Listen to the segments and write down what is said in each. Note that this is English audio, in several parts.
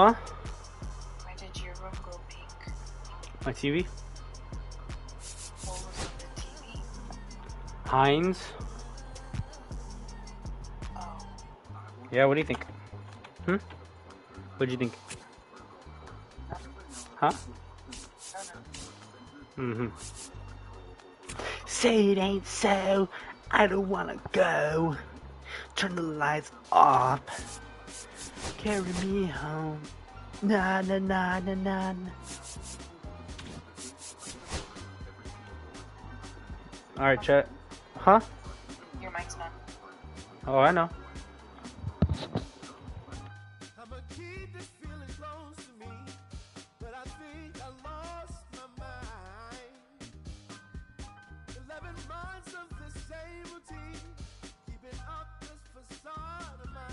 Huh? Why did your room go pink? My TV? What was on the TV? Heinz? Oh. Yeah, what do you think? What'd you think? Huh? Mm-hmm. Say it ain't so, I don't wanna go. Turn the lights off. Carry me home. Na na na na na. Alright, chat. Huh? Your mic's not. Oh, I know. I'ma keep this feeling close to me, but I think I lost my mind. 11 months of the same routine, keeping up this facade of mine.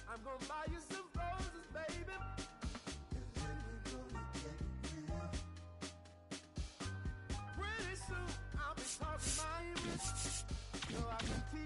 I'm gonna buy you some roses, baby, and then we're gonna get real. Pretty soon I'll be talking my English, so I can keep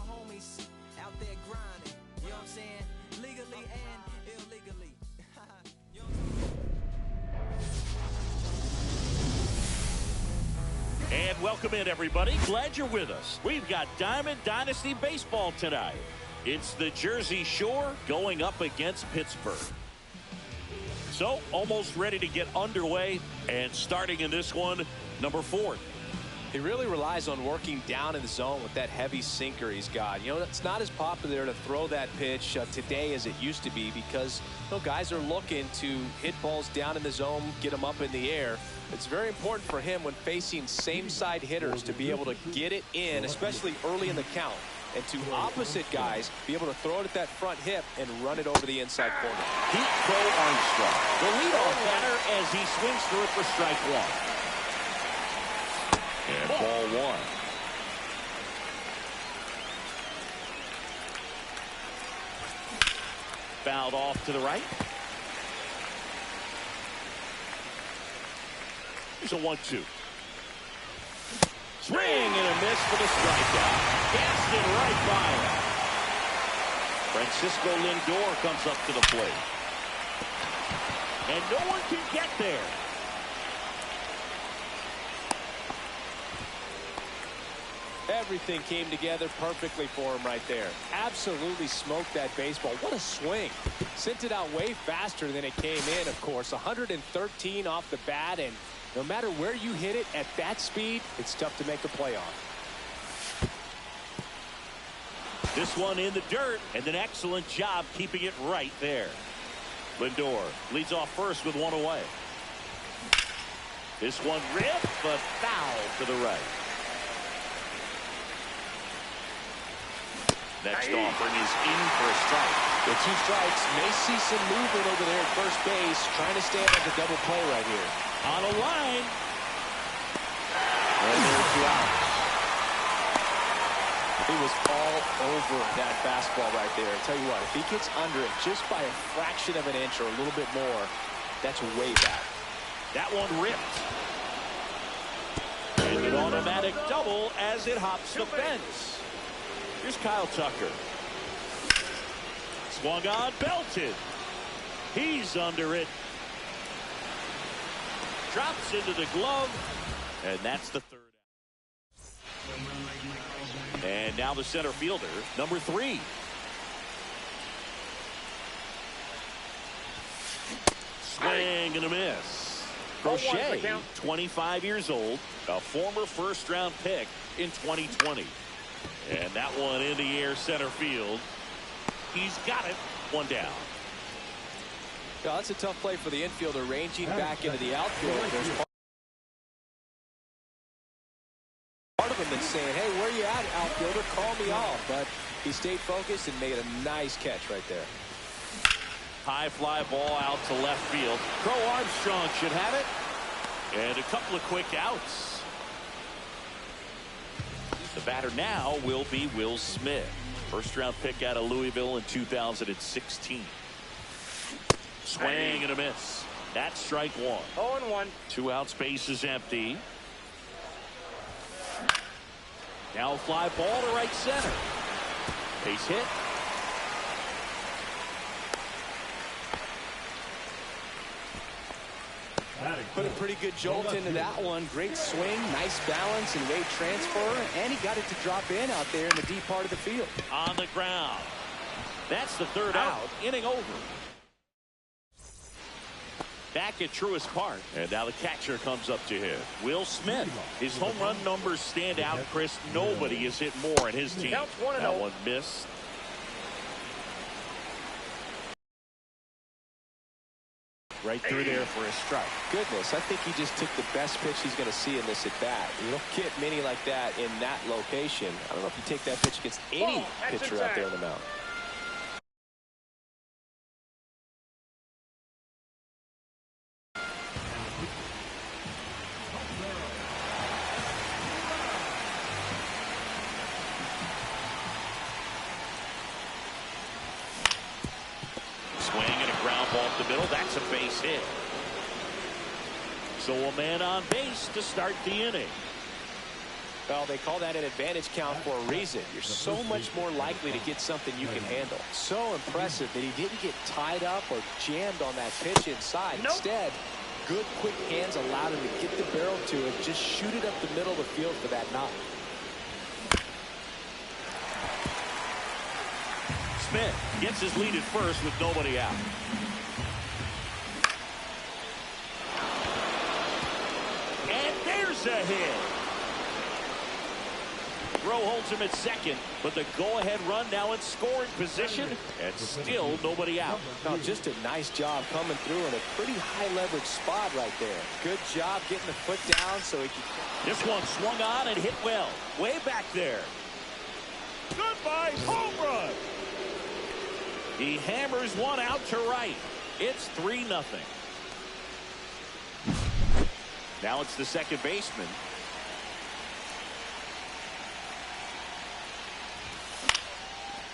homies out there grinding. You know what I'm saying? Legally and illegally. You know what I'm saying? And welcome in, everybody. Glad you're with us. We've got Diamond Dynasty Baseball tonight. It's the Jersey Shore going up against Pittsburgh. So, almost ready to get underway, and starting in this one, number 4. He really relies on working down in the zone with that heavy sinker he's got. You know, it's not as popular to throw that pitch today as it used to be because, you know, guys are looking to hit balls down in the zone, get them up in the air. It's very important for him when facing same-side hitters to be able to get it in, especially early in the count. And to opposite guys, be able to throw it at that front hip and run it over the inside corner. Pete Crow Armstrong, the leadoff batter as he swings through it for strike 1. And ball 1. Fouled off to the right. Here's a 1-2. Swing and a miss for the strikeout. Gassed it right by him. Francisco Lindor comes up to the plate. And no one can get there. Everything came together perfectly for him right there. Absolutely smoked that baseball. What a swing. Sent it out way faster than it came in, of course. 113 off the bat, and no matter where you hit it at that speed, it's tough to make a play on. This one in the dirt, and an excellent job keeping it right there. Lindor leads off first with 1 away. This one ripped, but foul to the right. Next offering is in for a strike. With 2 strikes, may see some movement over there at first base, trying to stand up the double play right here. On a line. And there's 2 outs. He was all over that fastball right there. I tell you what, if he gets under it just by a fraction of an inch or a little bit more, that's way back. That one ripped. And an automatic double as it hops the fence. Here's Kyle Tucker. Swung on, belted. He's under it. Drops into the glove. And that's the 3rd out. And now the center fielder, number 3. Swing and a miss. Crochet, 25 years old, a former first-round pick in 2020. And that one in the air center field. He's got it. 1 down. Yeah, that's a tough play for the infielder, ranging back into the outfield. There's part of him that's saying, hey, where you at, outfielder? Call me off. But he stayed focused and made a nice catch right there. High fly ball out to left field. Crow Armstrong should have it. And a couple of quick outs. The batter now will be Will Smith. First-round pick out of Louisville in 2016. Swing and a miss. That's strike 1. 0-1. 2 outs, base is empty. Now fly ball to right center. Base hit. Put a pretty good jolt into that one. Great swing, nice balance and weight transfer, and he got it to drop in out there in the deep part of the field. On the ground. That's the 3rd out. Inning over. Back at Truist Park, and now the catcher comes up to him. Will Smith. His home run numbers stand out, Chris. Nobody has hit more in his team. That one missed. Right through there for a strike. Goodness, I think he just took the best pitch he's going to see in this at-bat. You don't get many like that in that location. I don't know if you take that pitch against any pitcher out there on the mound. Off the middle, that's a base hit. So a man on base to start the inning. Well, they call that an advantage count for a reason. You're so much more likely to get something you can handle. So impressive that he didn't get tied up or jammed on that pitch inside. Nope. Instead, good quick hands allowed him to get the barrel to it, just shoot it up the middle of the field for that knock. Smith gets his lead at first with nobody out. And there's a hit. Rowe holds him at second, but the go-ahead run now in scoring position, and still nobody out. No, just a nice job coming through in a pretty high leverage spot right there. Good job getting the foot down so he can. This one swung on and hit well. Way back there. Goodbye, home run. He hammers one out to right. It's 3-0. Now it's the second baseman.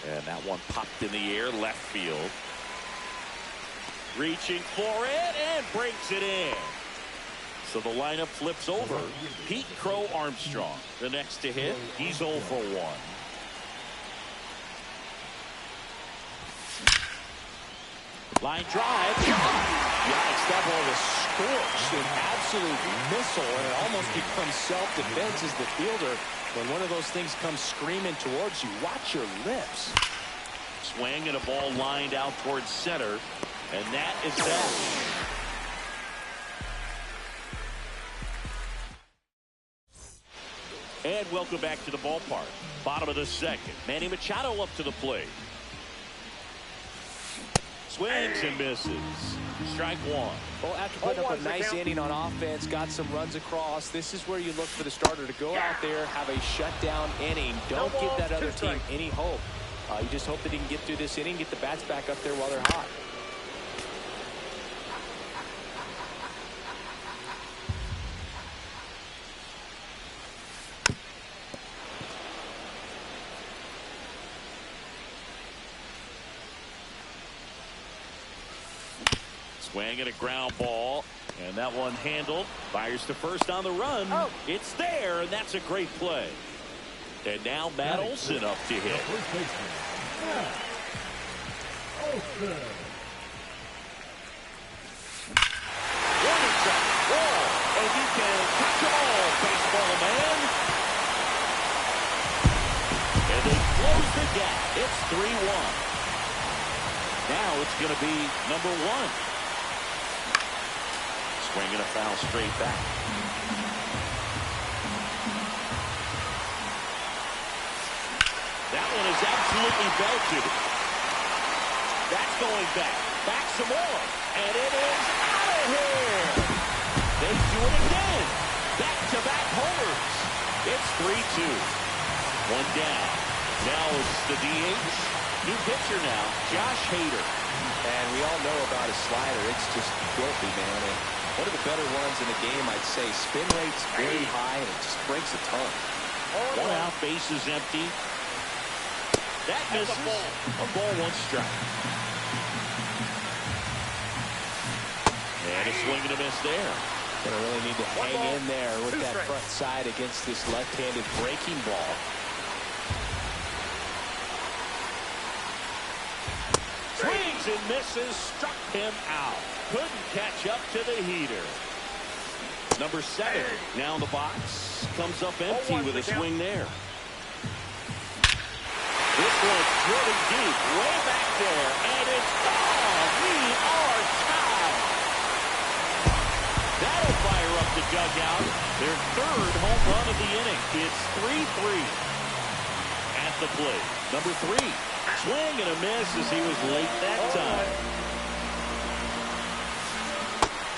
And that one popped in the air, left field. Reaching for it and breaks it in. So the lineup flips over. Pete Crow Armstrong, the next to hit. He's 0 for 1. Line drive. Yikes, that ball was scorched, an absolute missile, and it almost becomes self-defense as the fielder. When one of those things comes screaming towards you, watch your lips. Swing and a ball lined out towards center, and that is that. And welcome back to the ballpark. Bottom of the second. Manny Machado up to the plate. Swings and misses. Strike one. Well, after putting up a nice inning on offense, got some runs across, this is where you look for the starter to go out there, have a shutdown inning. Don't give that other team any hope. You just hope that he can get through this inning, get the bats back up there while they're hot. Swing and a ground ball, and that one handled. Fires to first on the run. It's there, and that's a great play. And now Matt Olson up to hit. Warning track, ball, and you can catch them all, baseball man. And they close the gap. It's 3-1. Now it's going to be number 1. Swinging a foul straight back. That one is absolutely belted. That's going back. Back some more. And it is out of here. They do it again. Back-to-back homers. It's 3-2. One down. Now it's the DH. New pitcher now, Josh Hader. And we all know about his slider. It's just filthy, man. And one of the better ones in the game, I'd say. Spin rate's very high, and it just breaks a ton. One out, base is empty. That misses. A ball, 1 strike. And a swing and a miss there. Gonna really need to hang in there with that front side against this left-handed breaking ball. Swings and misses, struck him out. Couldn't catch up to the heater. Number 7 now in the box. Comes up empty with a swing there. This one's really deep, way back there, and it's gone. We are tied. That'll fire up the dugout. Their 3rd home run of the inning. It's 3-3 at the plate. Number 3. Swing and a miss as he was late that time.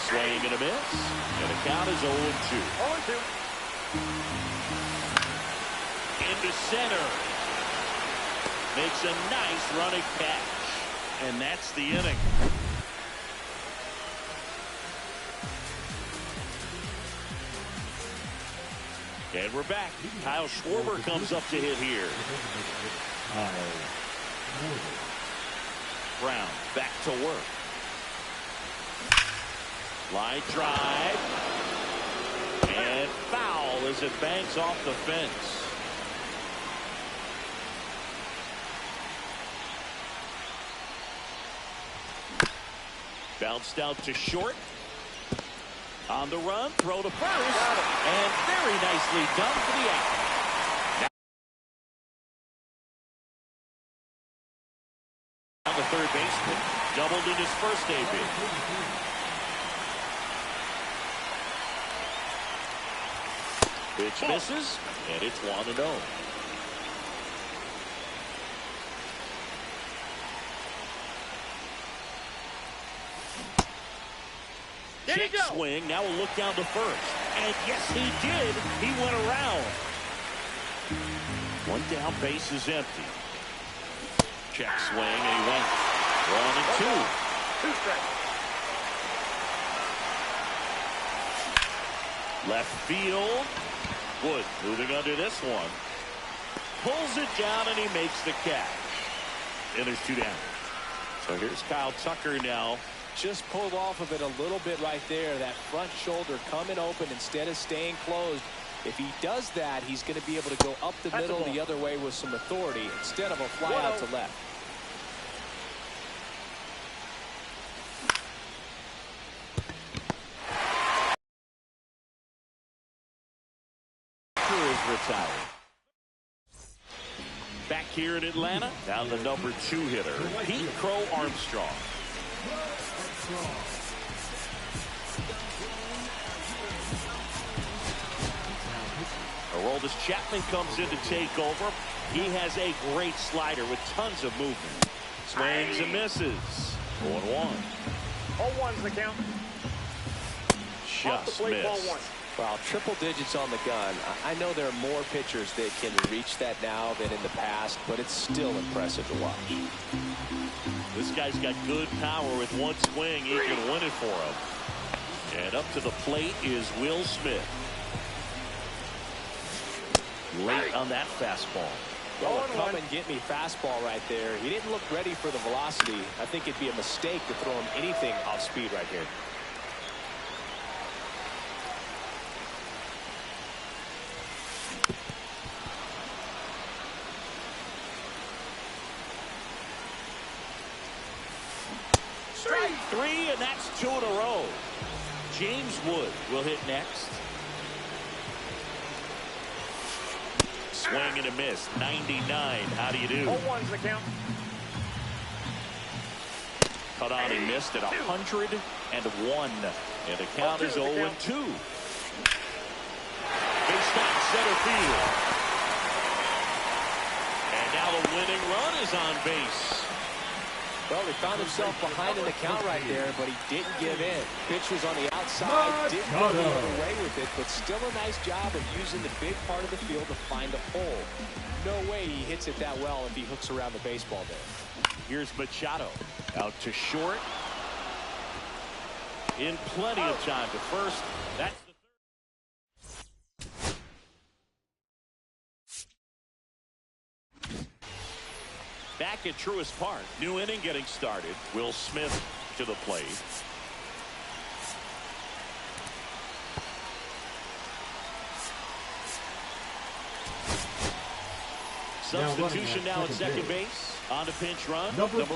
Swing and a miss. And the count is 0-2. 0-2. Into center. Makes a nice running catch. And that's the inning. And we're back. Kyle Schwarber comes up to hit here. Brown back to work. Line drive. And foul as as it bangs off the fence. Bounced out to short. On the run, throw to first, and very nicely done for the out. Now the third baseman doubled in his first AB. Pitch misses, and it's 1-0. Check swing. Now we'll look down to first. And yes, he did. He went around. One down, base is empty. Check swing, and he went 1-2. 2 strikes. Left field. Wood moving under this one. Pulls it down, and he makes the catch. And there's 2 down. So here's Kyle Tucker now. Just pulled off of it a little bit right there. That front shoulder coming open instead of staying closed. If he does that, he's going to be able to go up the middle the other way with some authority instead of a fly out to left. Is retired. Back here in Atlanta, down the number 2 hitter, Pete Crow Armstrong. Aroldis Chapman comes in to take over. He has a great slider with tons of movement. Swings and misses. 0-1. 0-1's the count. Just missed. Well, triple digits on the gun. I know there are more pitchers that can reach that now than in the past, but it's still impressive to watch. This guy's got good power. With one swing, he can win it for him. And up to the plate is Will Smith. Late on that fastball. Well, a come and get me fastball right there. He didn't look ready for the velocity. I think it'd be a mistake to throw him anything off speed right here. Strike 3, and that's 2 in a row. James Wood will hit next. Swing and a miss. 99. How do you do? 0-1's the count. Cut on and missed at 101. And the count is 0-2. Big stop center field. And now the winning run is on base. Well, he found himself behind in the count right there, but he didn't give in. Pitch was on the outside, didn't go the other way with it, but still a nice job of using the big part of the field to find a hole. No way he hits it that well if he hooks around the baseball there. Here's Machado out to short. In plenty of time to first. That's the back at Truist Park. New inning getting started. Will Smith to the plate. Substitution now at second base. On to pinch run. Number 4.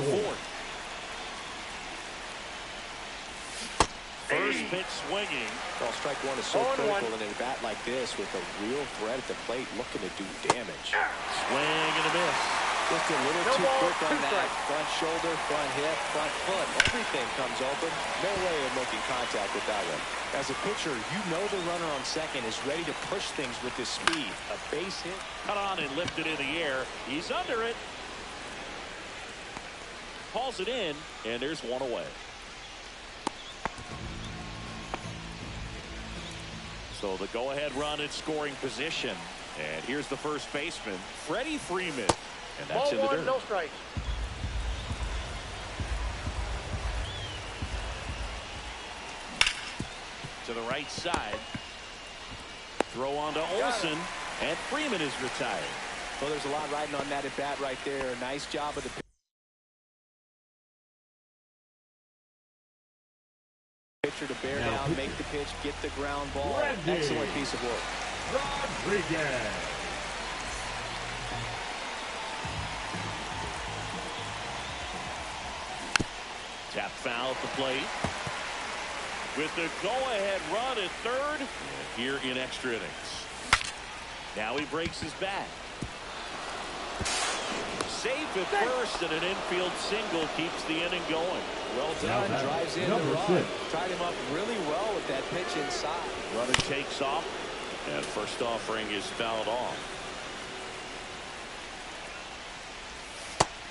First pitch swinging. Well, strike 1 is so critical in a bat like this with a real threat at the plate looking to do damage. Swing and a miss. Just a little too quick on that front shoulder, front hip, front foot. Everything comes open. No way of making contact with that one. As a pitcher, you know the runner on second is ready to push things with his speed. A base hit. Cut on and lifted in the air. He's under it. Hauls it in, and there's one away. So the go-ahead run in scoring position. And here's the first baseman, Freddie Freeman. And that's in the dirt. No strikes. To the right side. Throw on to Olsen. And Freeman is retired. Well, there's a lot riding on that at bat right there. Nice job of the pitcher to bear down, make the pitch, get the ground ball. Excellent piece of work. Rodriguez. Tap foul at the plate. With the go-ahead run at third here in extra innings. Now he breaks his back. Safe at first, and an infield single keeps the inning going. Well done. Drives in the run. Tied him up really well with that pitch inside. Runner takes off, and first offering is fouled off.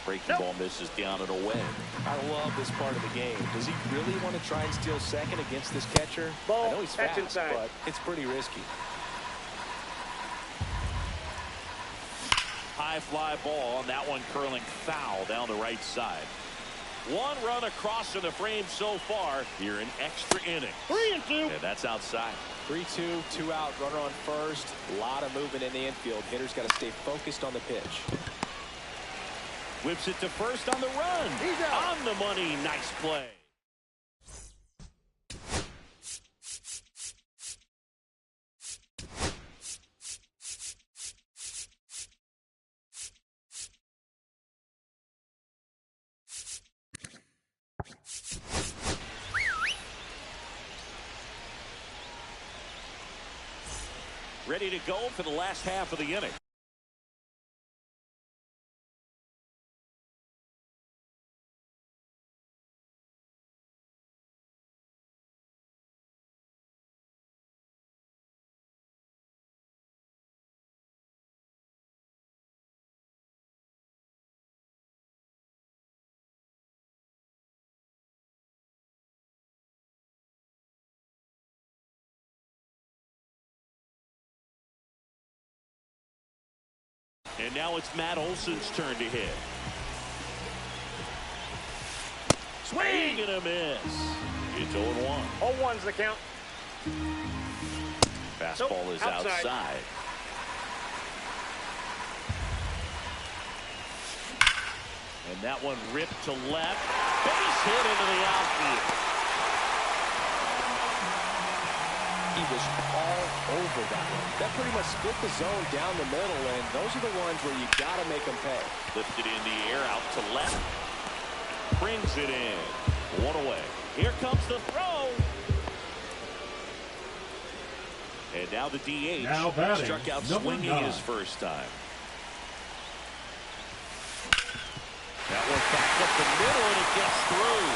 Breaking ball misses down and away. I love this part of the game. Does he really want to try and steal second against this catcher? I know he's fast, but it's pretty risky. High fly ball, and that one curling foul down the right side. One run across in the frame so far here in extra inning. 3-2. And that's outside. 3-2, 2 out, runner on first. A lot of movement in the infield. Hitter's got to stay focused on the pitch. Whips it to first on the run. He's out. On the money. Nice play. Ready to go for the last half of the inning. And now it's Matt Olson's turn to hit. Swing and a miss. It's 0-1. 0-1's the count. Fastball is outside. And that one ripped to left. Base hit into the outfield. He was all over that one. That pretty much split the zone down the middle, and those are the ones where you got to make them pay. Lifted in the air, out to left. Brings it in. One away. Here comes the throw. And now the DH Now batting, struck out number swinging 9. his first time. That one back up the middle, and it gets through.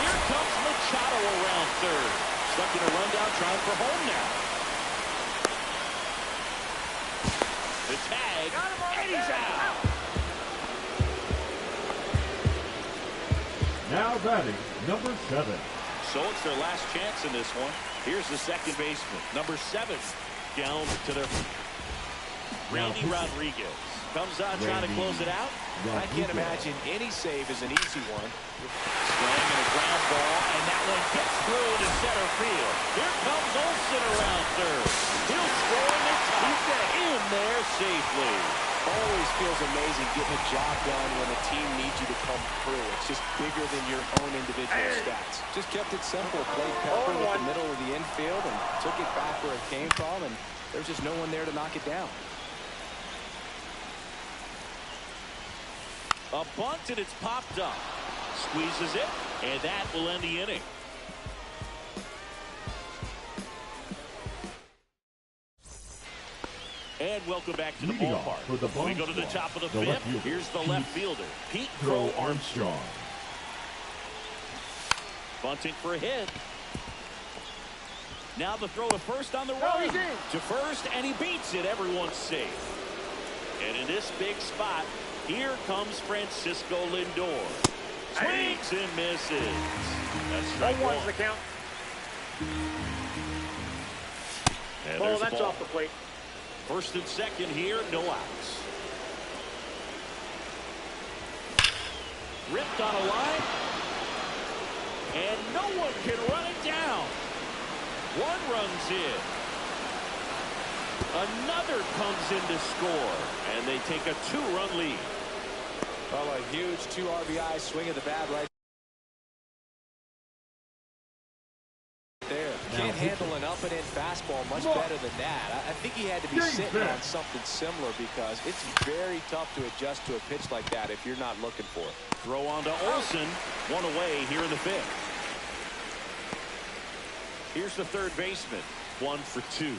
Here comes Machado around third. Stuck in a rundown, trying for home now. The tag, and he's out. Now batting, number 7. So it's their last chance in this one. Here's the second baseman, number 7, down to their Randy Rodriguez. Comes out trying to close it out. I can't imagine any save is an easy one. Swing and a ground ball, and that one gets through to center field. Here comes Olson around third. He'll score, and it's in there safely. Always feels amazing getting a job done when the team needs you to come through. It's just bigger than your own individual stats. Just kept it simple. Played pepper with the middle of the infield and took it back where it came from, and there's just no one there to knock it down. A bunt, and it's popped up. Squeezes it, and that will end the inning. And welcome back to the Leading off ballpark. for the We go to the Bronx top of the the fifth. left fielder, Here's the left fielder, Pete Crow Crow Armstrong. Armstrong. Bunting for a hit. Now the throw to first on the run. he's in. To first, and he beats it. Everyone's safe. And in this big spot, here comes Francisco Lindor. Swings and misses. That's strike 0-1's one. the count. And Ball, there's the that's ball. off the plate. First and second here, no outs. Ripped on a line. And no one can run it down. One runs in. Another comes in to score. And they take a 2-run lead. Well, a huge 2 RBI swing of the bat right there. Can't handle an up-and-in fastball much better than that. I think he had to be sitting on something similar because it's very tough to adjust to a pitch like that if you're not looking for it. Throw on to Olsen. One away here in the fifth. Here's the third baseman. 1 for 2.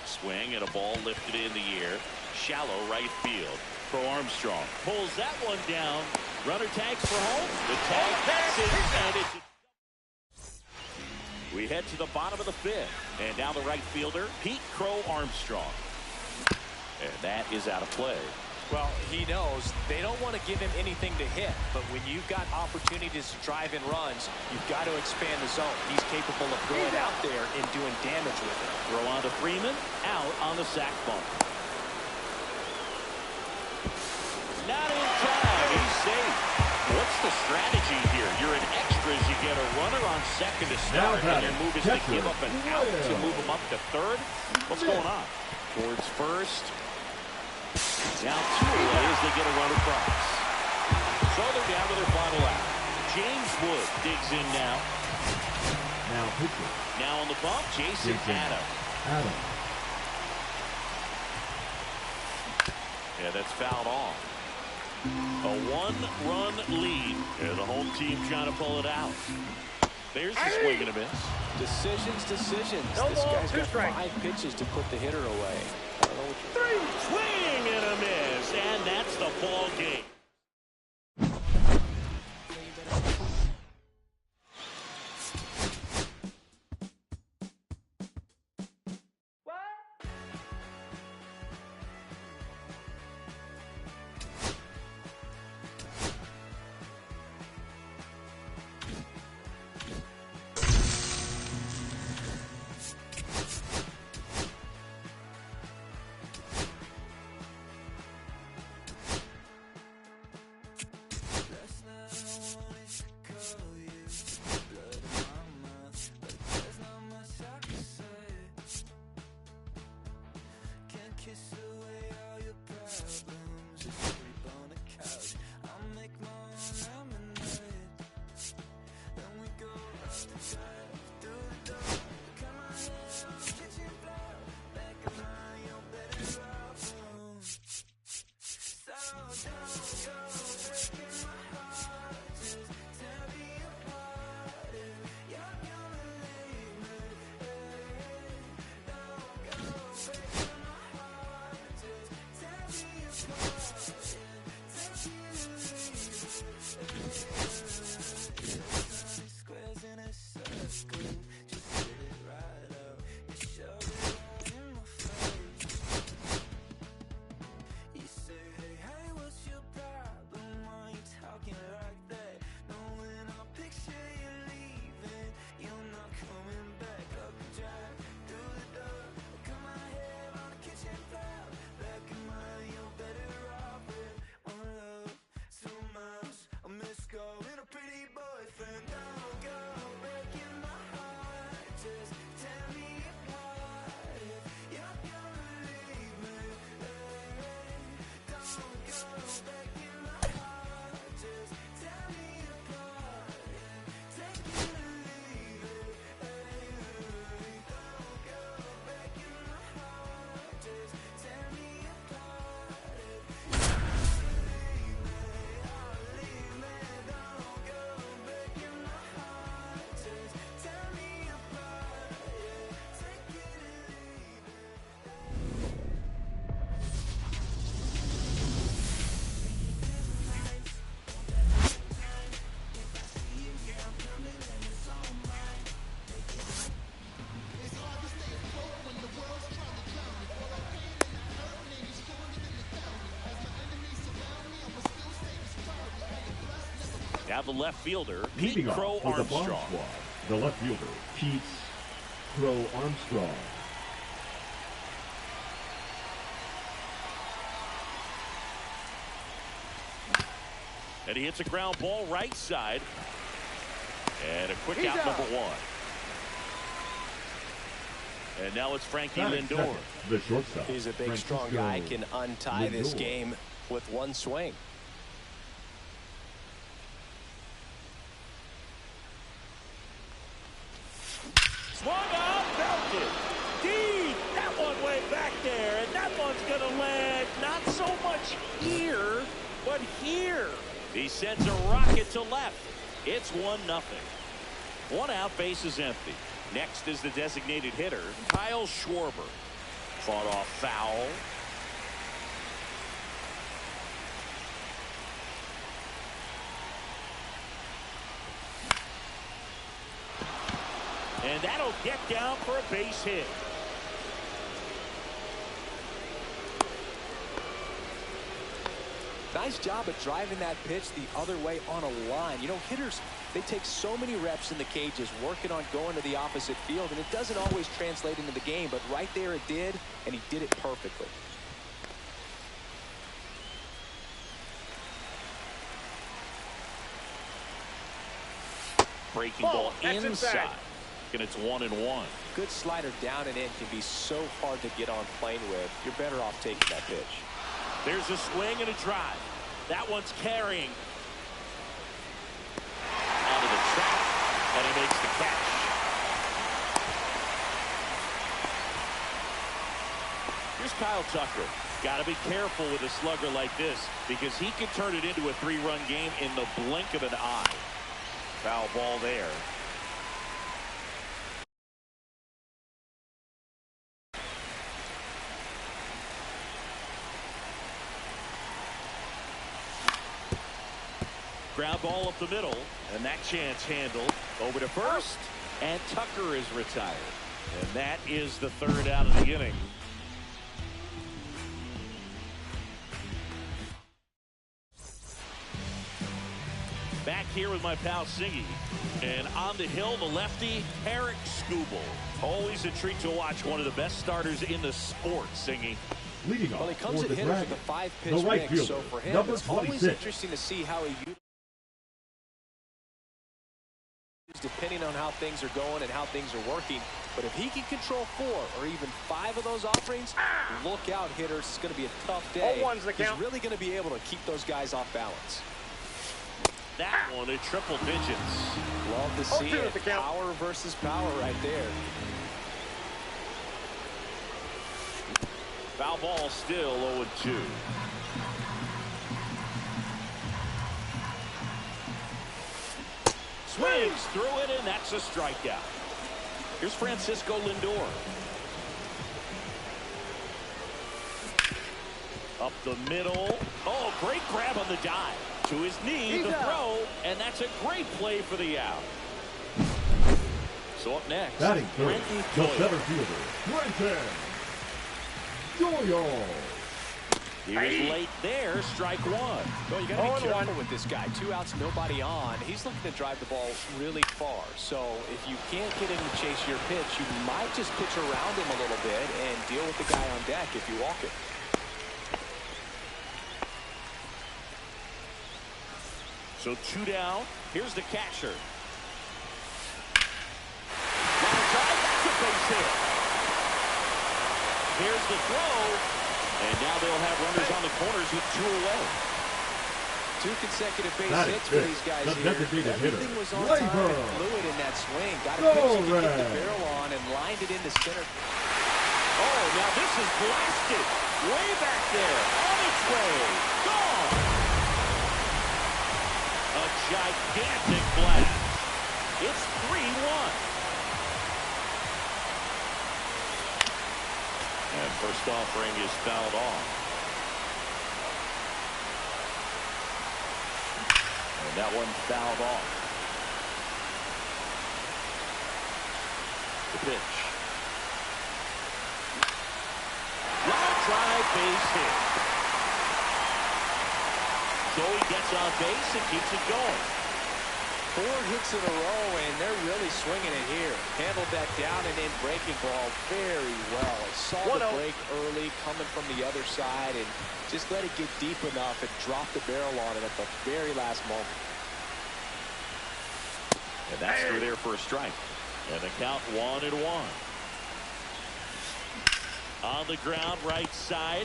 Swing and a ball lifted in the air. Shallow right field. Crow Armstrong pulls that one down. Runner tags for home. The tag passes, and it's. We head to the bottom of the fifth, and now the right fielder, Pete Crow Armstrong, and that is out of play. Well, he knows they don't want to give him anything to hit, but when you've got opportunities to drive in runs, you've got to expand the zone. He's capable of going out there and doing damage with it. Throw on to Freeman, out on the sac bunt. Not in time. He's safe. What's the strategy here? You're in extras. You get a runner on second to start, and your move is to give up an out to move him up to third. What's going on? Towards first. Now 2 away as they get a run across. So they're down to their final out. James Wood digs in now. Now pitcher. Now on the bump, Jason Adam. Yeah, that's fouled off. A 1-run lead. And the home team trying to pull it out. There's the swing and a miss. Decisions. No This ball, guy's 2 got strikes. 5 pitches to put the hitter away. I don't know what you're... 3 swing and a miss, and that's the ball game. Now the left fielder, Pete Crow Armstrong. The left fielder, Pete Crow Armstrong. And he hits a ground ball right side. And a quick out, number 1. And now it's Frankie Lindor. The shortstop. He's a big, strong guy. Can untie this game with one swing. Swung on, belted. Deep. That one way back there, and that one's going to land not so much here, but here. He sends a rocket to left. It's 1-0. One out, base is empty. Next is the designated hitter, Kyle Schwarber. Fought off foul. And that'll get down for a base hit. Nice job of driving that pitch the other way on a line. You know, hitters, they take so many reps in the cages working on going to the opposite field, and it doesn't always translate into the game, but right there it did, and he did it perfectly. Breaking ball inside. And it's 1-1. Good slider down and in can be so hard to get on plane with. You're better off taking that pitch. There's a swing and a drive. That one's carrying. Onto the track, and he makes the catch. Here's Kyle Tucker. Got to be careful with a slugger like this because he can turn it into a 3-run game in the blink of an eye. Foul ball there. Ground ball up the middle, and that chance handled. Over to first, and Tucker is retired. And that is the third out of the inning. Back here with my pal Singy. And on the hill, the lefty, Eric Skubal. Always a treat to watch one of the best starters in the sport, Singy. Leading Well, he off comes for at the hitters with Dragons, a 5-pitch the right mix, so fielder, for him, number it's always 26. interesting to see how he uses, depending on how things are going and how things are working. But if he can control 4 or even 5 of those offerings, look out, hitters. It's going to be a tough day. 0-1's the He's count. really going to be able to keep those guys off balance. That one at triple digits. Love to see 0-2 it. at the count. Power versus power right there. Foul ball still 0-2. Swings through it, and that's a strikeout. Here's Francisco Lindor. Up the middle. Oh, great grab on the dive. To his knee, the throw, and that's a great play for the out. So up next, Batting third, Brenton the Doyle. center fielder, Brenton Doyle. He was late there, strike one. Well, you got to be 0-1. careful with this guy. 2 outs, nobody on. He's looking to drive the ball really far. So if you can't get him to chase your pitch, you might just pitch around him a little bit and deal with the guy on deck if you walk it. So 2 down. Here's the catcher. Line drive, that's a base hit. Here's the throw. And now they'll have runners on the corners with 2 away. 2 consecutive base That is hits for it. these guys The here. designated hitter, Everything was on Labor. time and fluid in that swing. Got a Go pitch he could get the Reds. barrel on and lined it into center. Oh, now this is blasted. Way back there. On its way. Gone. A gigantic blast. It's 3-1. And first offering is fouled off. And that one fouled off. The pitch. Line drive, base hit. Joey gets on base and keeps it going. 4 hits in a row, and they're really swinging it here. Handled that down and in breaking ball very well. Saw the 1-0. break early coming from the other side and just let it get deep enough and drop the barrel on it at the very last moment. And that's through there for a strike. And the count 1-1. On the ground, right side.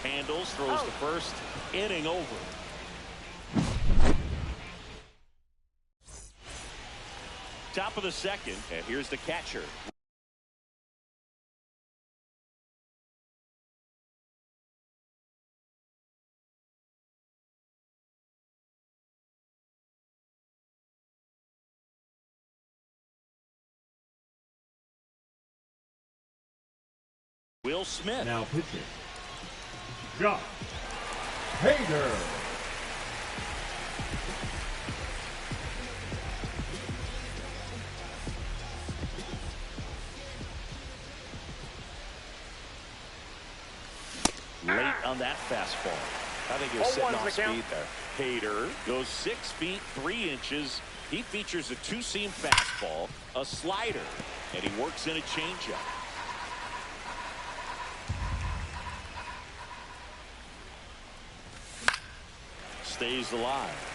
Handles, throws the first inning over. Top of the second, and here's the catcher. Will Smith. Now pitching. Josh Hader. Late on that fastball. I think he was sitting off speed there. Hader goes 6 feet 3 inches. He features a two-seam fastball, a slider, and he works in a changeup. Stays alive.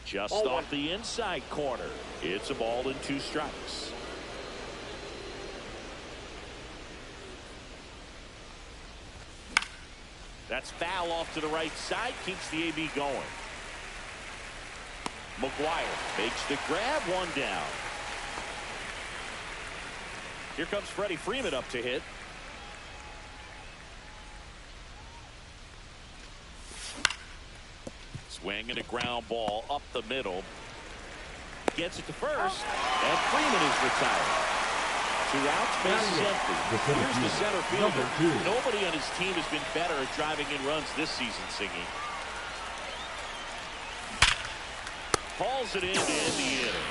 Just off the inside corner. It's a ball and 2 strikes. That's foul off to the right side. Keeps the AB going. McGuire makes the grab, 1 down. Here comes Freddie Freeman up to hit. Swing and a ground ball up the middle. Gets it to first, and Freeman is retired. 2 outs, bases empty. Here's the center fielder. Nobody on his team has been better at driving in runs this season, Singy. Hauls it in to end the inning.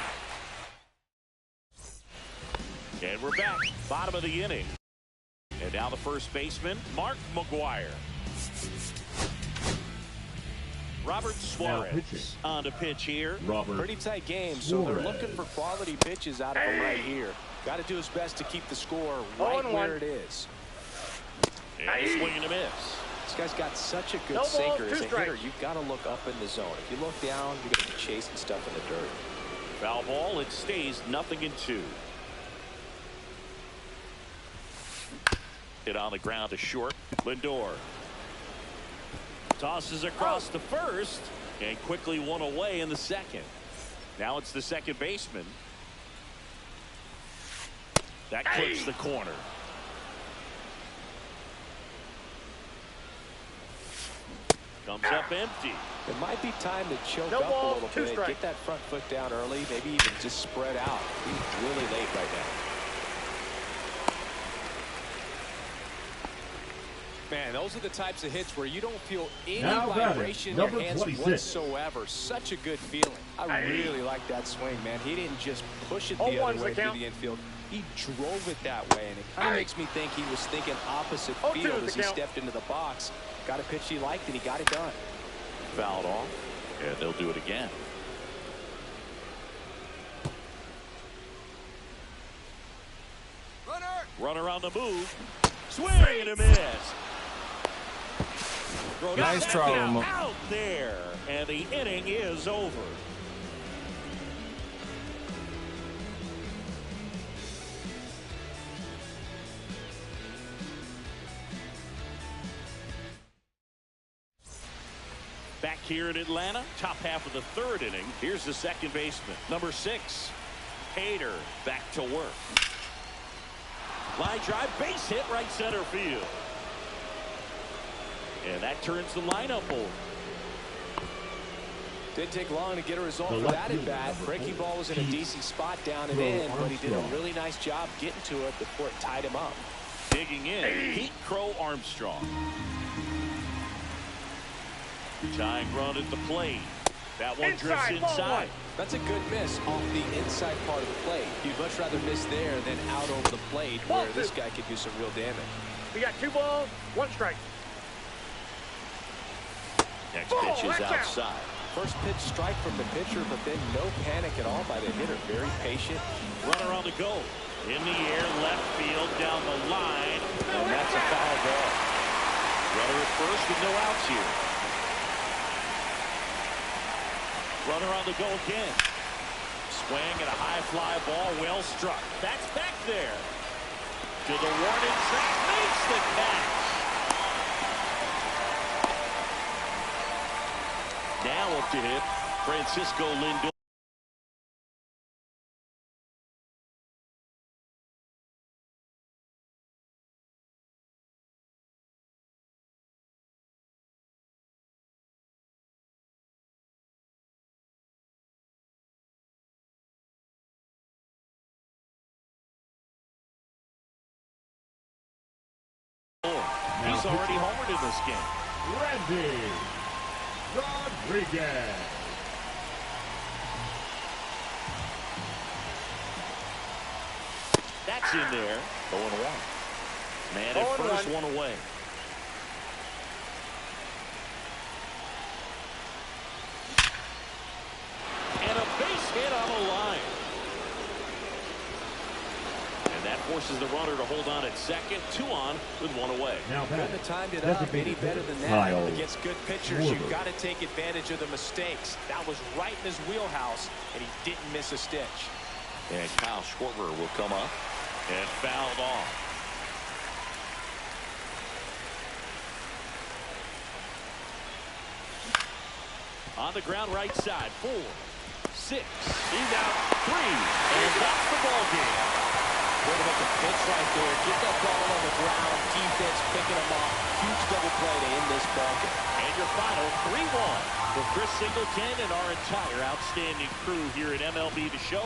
And we're back, bottom of the inning. And now the first baseman, Mark McGuire. Robert Suarez on to pitch here. Pretty tight game, so they're looking for quality pitches out of him right here. Got to do his best to keep the score right where it is. And a swing and a miss. This guy's got such a good sinker as a hitter. You've got to look up in the zone. If you look down, you're going to be chasing stuff in the dirt. Foul ball. It stays 0-2. Hit on the ground to short. Lindor tosses across to first and quickly 1 away in the second. Now it's the second baseman. That clips the corner. Comes up empty. It might be time to choke up a little bit. Get that front foot down early. Maybe even just spread out. He's really late right now. Man, those are the types of hits where you don't feel any vibration in your hands whatsoever. Such a good feeling. I really like that swing, man. He didn't just push it the other way through the infield. He drove it that way, and it kind of makes me think he was thinking opposite field as he stepped into the box. Got a pitch he liked, and he got it done. Fouled off, and they'll do it again. Runner on the move. Swing and a miss. Nice try out there, and the inning is over. Back here in Atlanta, top half of the 3rd inning. Here's the second baseman, number 6, Hader, back to work. Line drive, base hit, right center field. And that turns the lineup over. Didn't take long to get a result for that at bat. Breaking ball was in a decent spot down and in, but he did a really nice job getting to it before it tied him up. Digging in, Pete Crow Armstrong. Tying run at the plate. That one drifts inside. That's a good miss off the inside part of the plate. You'd much rather miss there than out over the plate where this guy could do some real damage. We got 2 balls, 1 strike. Next pitch is outside. First pitch strike from the pitcher, but then no panic at all by the hitter. Very patient. Runner on the go. In the air, left field, down the line. And that's a foul ball. Runner at first with no outs here. Runner on the go again. Swing and a high fly ball, well struck. That's back there. To the warning track, makes the catch. Now up to hit, Francisco Lindor. He's already homered in this game. Randy Rodriguez. That's in there. 0-1. Man at first, one away. And a base hit on the line. And that forces the runner to hold on at second. 2 on with 1 away. Now Couldn't have timed it up any better than that. Kyle Against good pitchers, you've got to take advantage of the mistakes. That was right in his wheelhouse, and he didn't miss a stitch. And Kyle Schwarber will come up and fouled off. On the ground right side, 4, 6. He's out 3, and that's the ball game. What about the pitch right there? Get that ball on the ground. Defense picking him off. Huge double play to end this ball game. And your final 3-1 for Chris Singleton and our entire outstanding crew here at MLB The Show.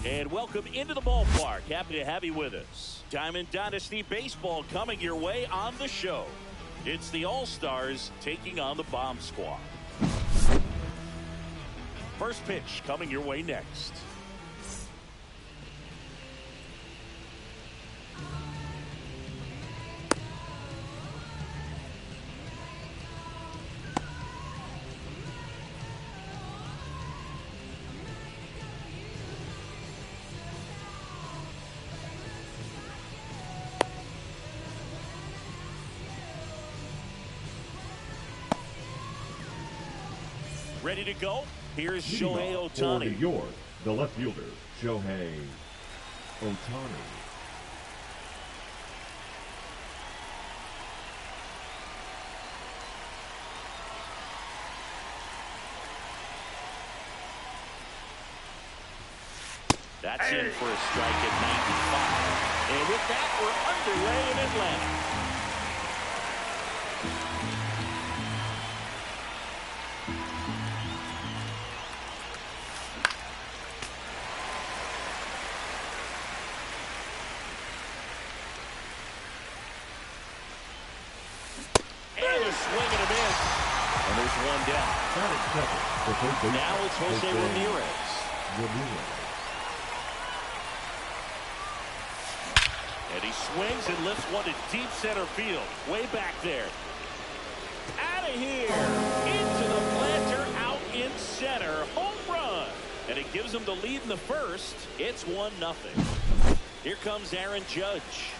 And welcome into the ballpark. Happy to have you with us. Diamond Dynasty Baseball coming your way on the show. It's the All-Stars taking on the Bomb Squad. First pitch coming your way next. Ready to go? Here's Shohei For New Ohtani. York, the left fielder, Shohei Ohtani. That's in for a strike at 95. And with that, we're underway in Atlanta. And a swing and a miss. And there's one down. Batting second, the third baseman, Now it's Jose Ramirez. And he swings and lifts one to deep center field. Way back there. Out of here. Into the planter, out in center. Home run. And it gives them the lead in the first. It's 1-0. Here comes Aaron Judge.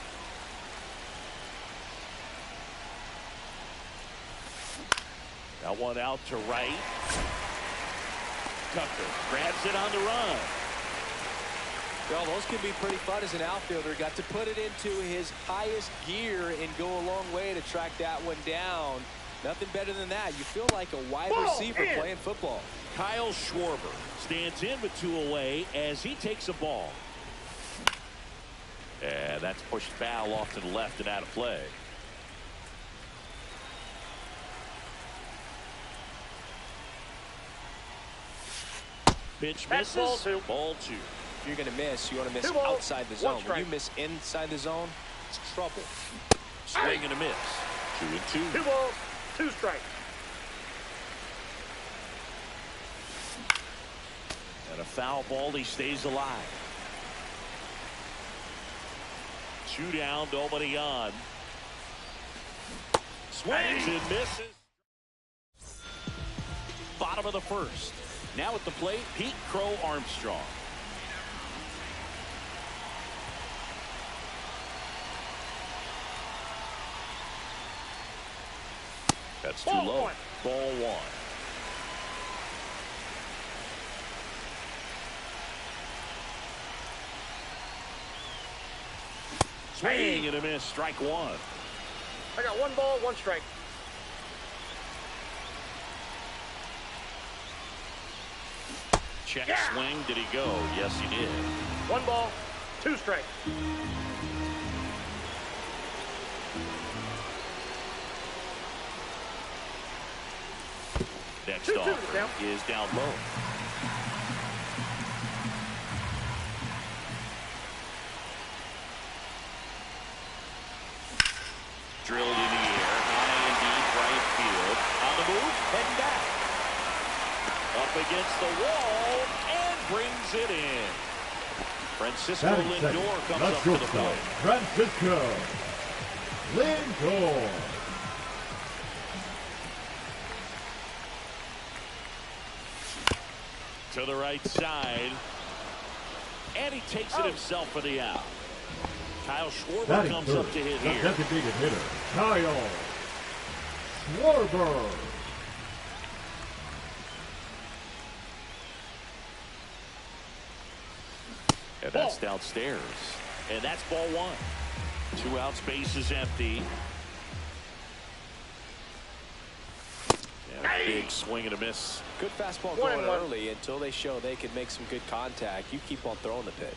That one out to right. Tucker grabs it on the run. Well, those can be pretty fun as an outfielder. Got to put it into his highest gear and go a long way to track that one down. Nothing better than that. You feel like a wide receiver playing football. Kyle Schwarber stands in with 2 away as he takes a ball. And that's pushed foul off to the left and out of play. Pitch misses. Ball 2. If you're going to miss, you want to miss outside the zone. When you miss inside the zone, it's trouble. Swing and a miss. 2-2. 2 balls, 2 strikes. And a foul ball. He stays alive. 2 down. Nobody on. Swings and misses. Bottom of the first. Now at the plate, Pete Crow Armstrong. That's too low. Ball 1. Swing and a miss. Strike 1. I got 1 ball, 1 strike. Check swing. Did he go? Yes, he did. 1 ball, 2 strikes. Next offer is down low. Drilled in the air, high and deep right field. On the move, heading back. Up against the wall and brings it in. Francisco Lindor comes up to the plate. Francisco Lindor. To the right side. And he takes it himself for the out. Kyle Schwarber comes up to hit here. Designated hitter, Kyle Schwarber. And that's downstairs. And that's ball 1. 2 outs, base is empty. And a big swing and a miss. Good fastball going early until they show they can make some good contact. You keep on throwing the pitch.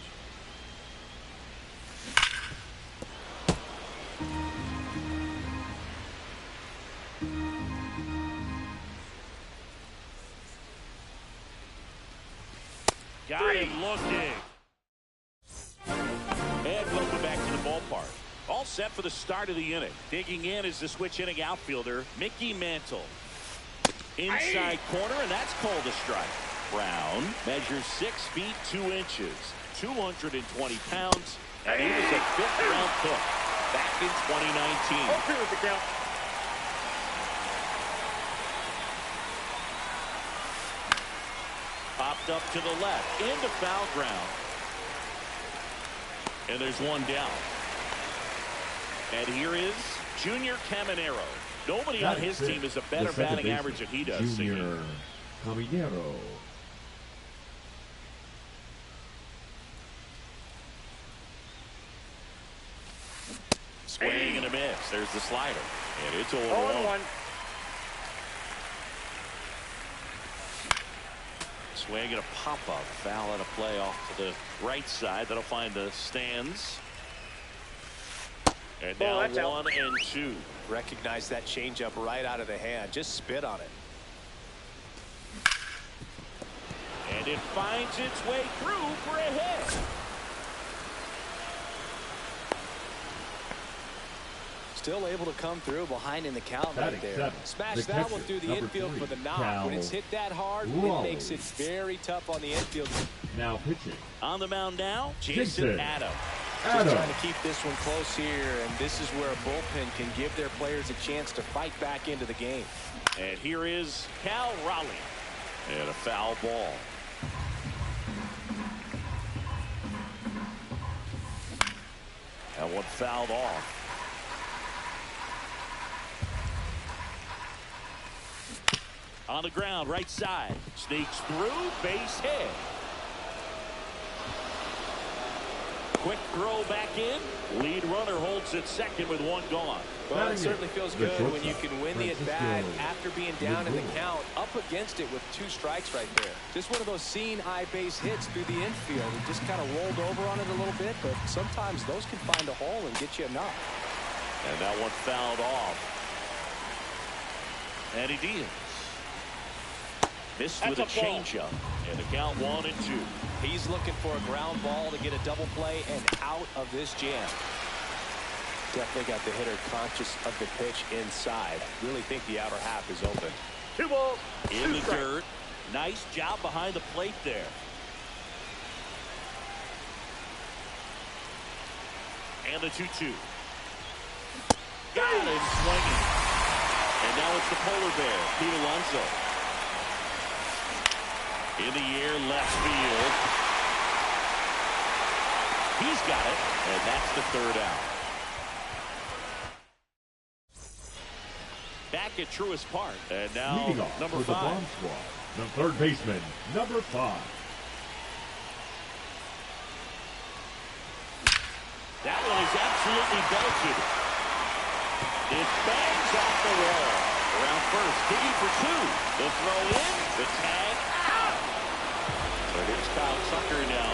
Got him looking. And welcome back to the ballpark. All set for the start of the inning. Digging in is the switch inning outfielder, Mickey Mantle. Inside corner, and that's called a strike. Brown measures 6 feet 2 inches, 220 pounds, and he was a 5th-round pick back in 2019. Okay with the count. Popped up to the left, into foul ground. And there's one down. And here is Junior Caminero. Nobody on his team has a better batting average than he does. Junior Caminero. Swing and a miss. There's the slider. And it's 0-1. Swing and a pop-up. Foul out of play off to the right side. That'll find the stands. And now 1-2. Recognize that changeup right out of the hand. Just spit on it. And it finds its way through for a hit. Still able to come through behind in the count right there. 7. Smash The that one catcher, through the number infield 3, for the knock. Cal When it's hit that hard, it Raleigh. makes it very tough on the infield. Now pitching. On the mound now, Jason Jason Adam. Just trying to keep this one close here, and this is where a bullpen can give their players a chance to fight back into the game. And here is Cal Raleigh. And a foul ball. That one fouled off. On the ground, right side. Sneaks through, base hit. Quick throw back in. Lead runner holds at second with one gone. Well, it certainly feels good when you can win the at-bat after being down in the count, up against it with 2 strikes right there. Just one of those seeing eye base hits through the infield. It just kind of rolled over on it a little bit, but sometimes those can find a hole and get you enough. And that one fouled off. And he deals. Missed with a changeup. And the count 1-2. He's looking for a ground ball to get a double play and out of this jam. Definitely got the hitter conscious of the pitch inside. Really think the outer half is open. 2 balls, in 2 the strikes. dirt. Nice job behind the plate there. And the 2-2. Got him swinging. And now it's the polar bear, Pete Alonso. In the air, left field. He's got it, and that's the 3rd out. Back at Truist Park, and now Leading off number for the 5. bomb squad, the third baseman, number 5. That one is absolutely belted. It bangs off the wall. Around first, digging for 2. The throw in, the tag out. So here's Kyle Tucker now.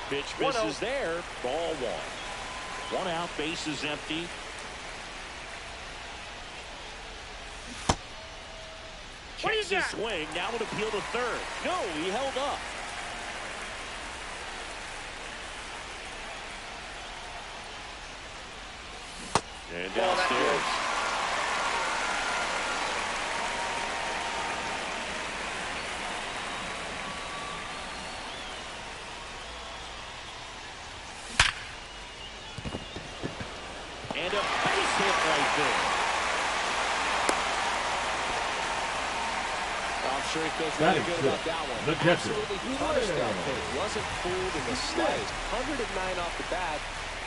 Pitch misses there. Ball 1. 1 out, base is empty. Checks his swing. Now an appeal to 3rd. No, he held up. And downstairs. And a base hit right there. I'm sure he feels really good about that one. The catcher. Absolutely punished that pitch. Wasn't fooled in the slightest. 109 off the bat.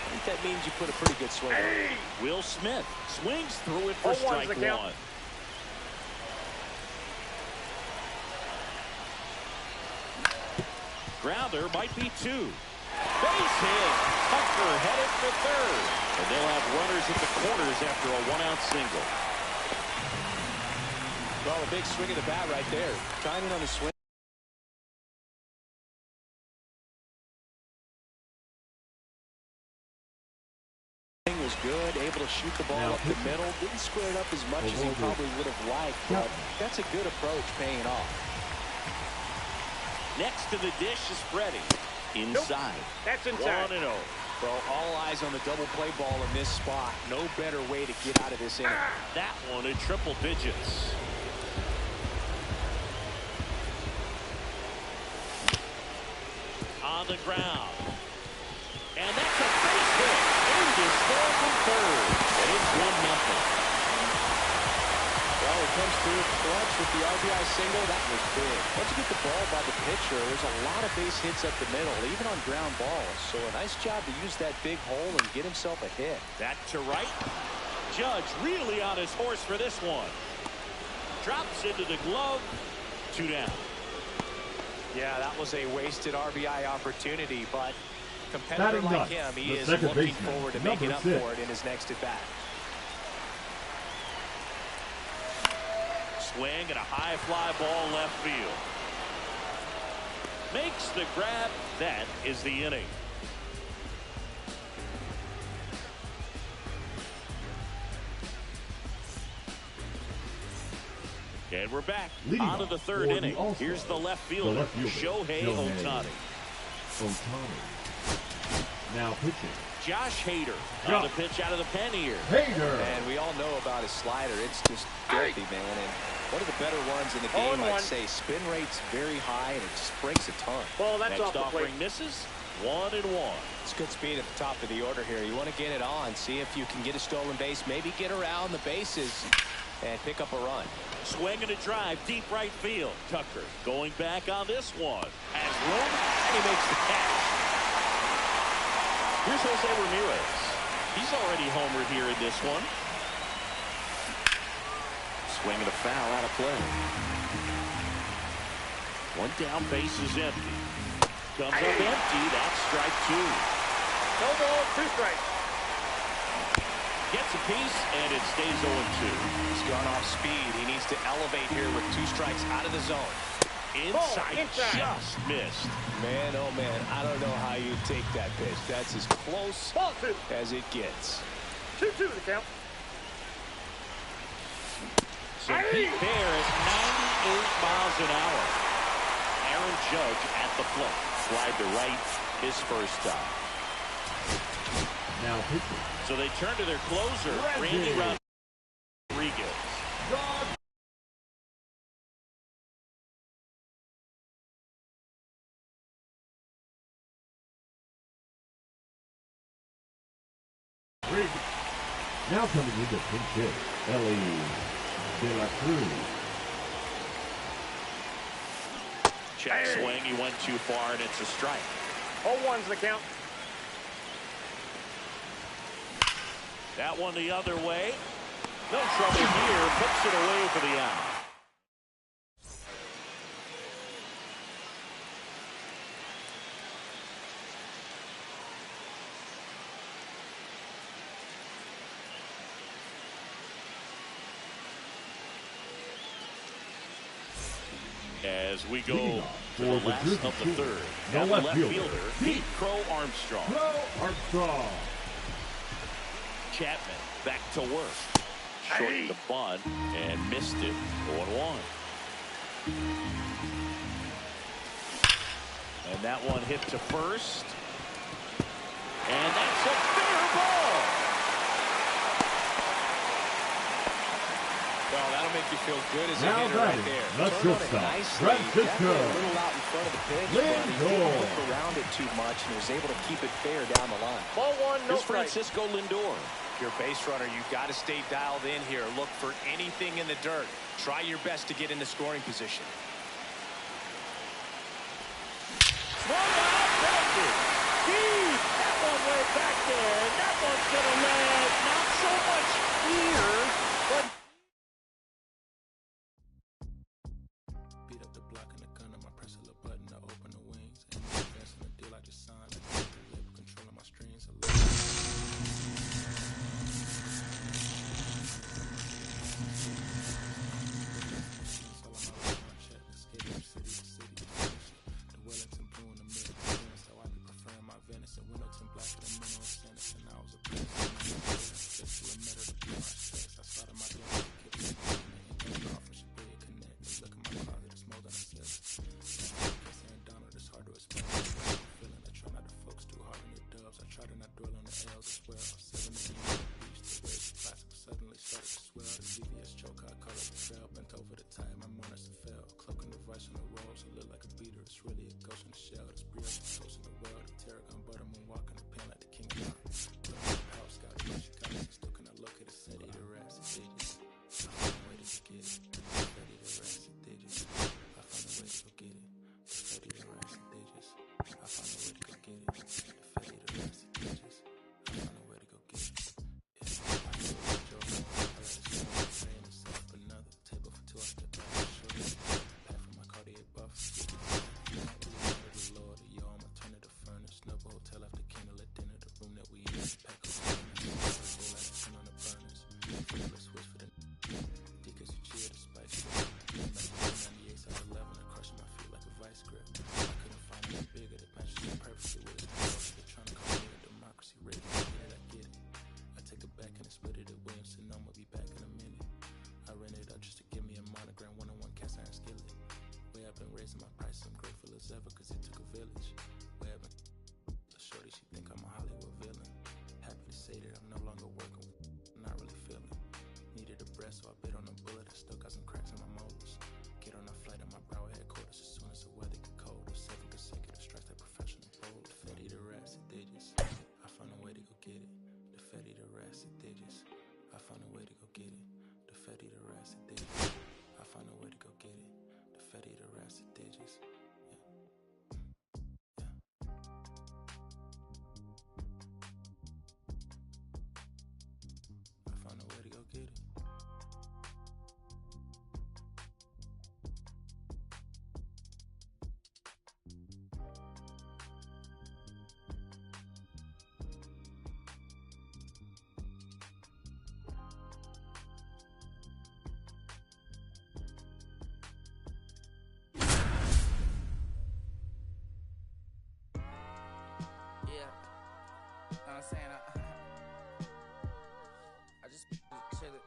I think that means you put a pretty good swing on it. Will Smith swings through it for strike 1. Grounder might be 2. Base hit. Tucker headed for 3rd. And they'll have runners at the corners after a 1-out single. Well, a big swing of the bat right there. Timing on the swing. Was good, able to shoot the ball up the middle. Didn't square it up as much as he probably would have liked, but that's a good approach paying off. Next to the dish is Freddie. Inside. That's inside. 1-0. Well, all eyes on the double play ball in this spot. No better way to get out of this inning. That one in triple digits. On the ground. And that's a base hit. Is scored from 3rd. And it's 1-0. Well, it comes through clutch with the RBI single. That was big. Once you get the ball by the pitcher, there's a lot of base hits up the middle, even on ground balls. So a nice job to use that big hole and get himself a hit. That to right. Judge really on his horse for this one. Drops into the glove. 2 down. Yeah, that was a wasted RBI opportunity, but competitor like him, he is looking forward to making up for it in his next at-bat. Swing and a high fly ball left field. Makes the grab. That is the inning. And we're back Leading on to off the third for the inning. All-Star, Here's the left fielder, Shohei Ohtani. Now pitching. Josh Hader on the pitch out of the pen here. Hader. And we all know about his slider. It's just filthy, man. And one of the better ones in the game, I'd say. Spin rate's very high, and it just breaks a ton. Well, that's Next off the plate. offering misses. 1-1. It's good speed at the top of the order here. You want to get it on, see if you can get a stolen base, maybe get around the bases and pick up a run. Swing and a drive, deep right field. Tucker going back on this one. Has room, and he makes the catch. Here's Jose Ramirez. He's already homered here in this one. Swing and a foul out of play. One down, base is empty. Comes up empty. That's strike 2. No ball, 2 strikes. Gets a piece, and it stays 0-2. He's gone off speed. He needs to elevate here with 2 strikes out of the zone. Inside, just missed. Man, oh man, I don't know how you take that pitch. That's as close Ball 2. as it gets. 2-2 the count. So Pete Bear at 98 miles an hour. Aaron Judge at the plate. Slide to right, his first time. Now pitching. So they turn to their closer, Randy Rodriguez. Now coming into pinch hit, Ellie De La Cruz. Check swing, he went too far, and it's a strike. 0-1's the count. That one the other way. No trouble here. Puts it away for the out. As we go to the last of the third. The Now left left fielder, Pete Crow Armstrong. Armstrong. Chapman back to work. Short the bunt and missed it. 0-1. And that one hit to first. And that's a fair ball. Well, that'll make you feel good as a Now hitter right batting, there. the Turn on it shortstop, nicely. Francisco Definitely a little out in front of the pitch, but he Lindor. didn't look around it too much and was able to keep it fair down the line. Ball 1, no Here's strike. Francisco Lindor. If you're a base runner, you've got to stay dialed in here. Look for anything in the dirt. Try your best to get into scoring position. Swung out, that's it. Deep. That one way back there. That one's going to land. Not so much here, but beat up the block and the gun on my press a little button to open the wings. And invest in the deal I just signed. I got the label controlling my strings. Split it at Williamson. I'ma be back in a minute. I rented up just to give me a monogram. raising my prices, I'm grateful as ever, cause it took a village. Web and shorty, she think I'm a Hollywood villain. Happy to say that I'm no longer working, not really feeling. Needed a breath, so I bit on a bullet. I still got some cracks in my molars. Get on a flight at my brow headquarters as soon as the weather get cold. 7 consecutive strikes, that professional bold. The Fetty, the rats, the digits. I found a way to go get it. The Fetty, the rats, the digits. I found a way to go get it. The Fetty, the rats, the digits. I found a way to go get it. The Fetty, the rats, the digits. I found a way to go get it. Yeah, know what I'm saying? I just said it.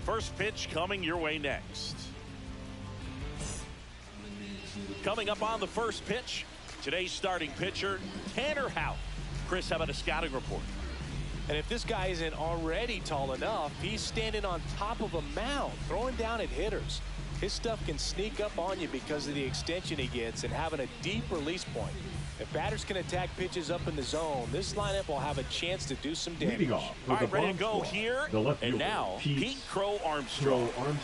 First pitch coming your way next. Coming up on the first pitch, today's starting pitcher, Tanner Houck. Chris, how about a scouting report? And if this guy isn't already tall enough, he's standing on top of a mound, throwing down at hitters. His stuff can sneak up on you because of the extension he gets and having a deep release point. If batters can attack pitches up in the zone, this lineup will have a chance to do some damage. Leading off All with right, the ready to bomb go squad, here. the left And fielder, now, Pete Crow Crow Armstrong. Armstrong.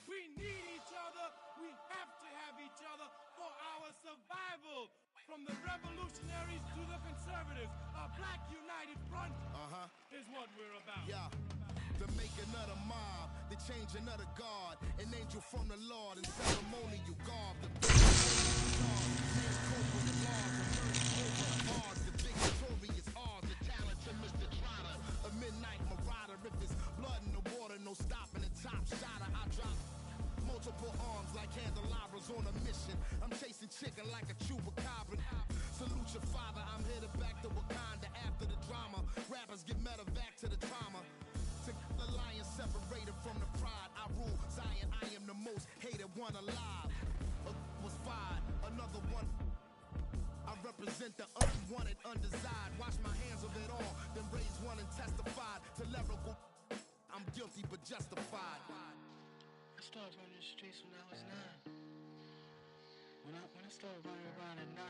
We need each other. We have to have each other for our survival. From the revolutionaries to the conservatives, a black united front is what we're about. Yeah. To make another mob, to change another God, an angel from the Lord, in ceremonial garb. The big the victorious odds, the talented Mr. Trotter, a midnight marauder. If it's blood in the water, no stopping the top shotter. I drop multiple arms like candelabras on a mission. I'm chasing chicken like a chupacabra. Salute your father, I'm headed back to Wakanda after the drama. Rappers get medevac to the trauma. To the lion separated from the pride. I rule Zion, I am the most hated one alive. Was fired, another one. I represent the unwanted, undesired. Wash my hands of it all, then raise one and testified to lyrical. I'm guilty but justified. I started running the streets when I was 9. When I started running around at 9,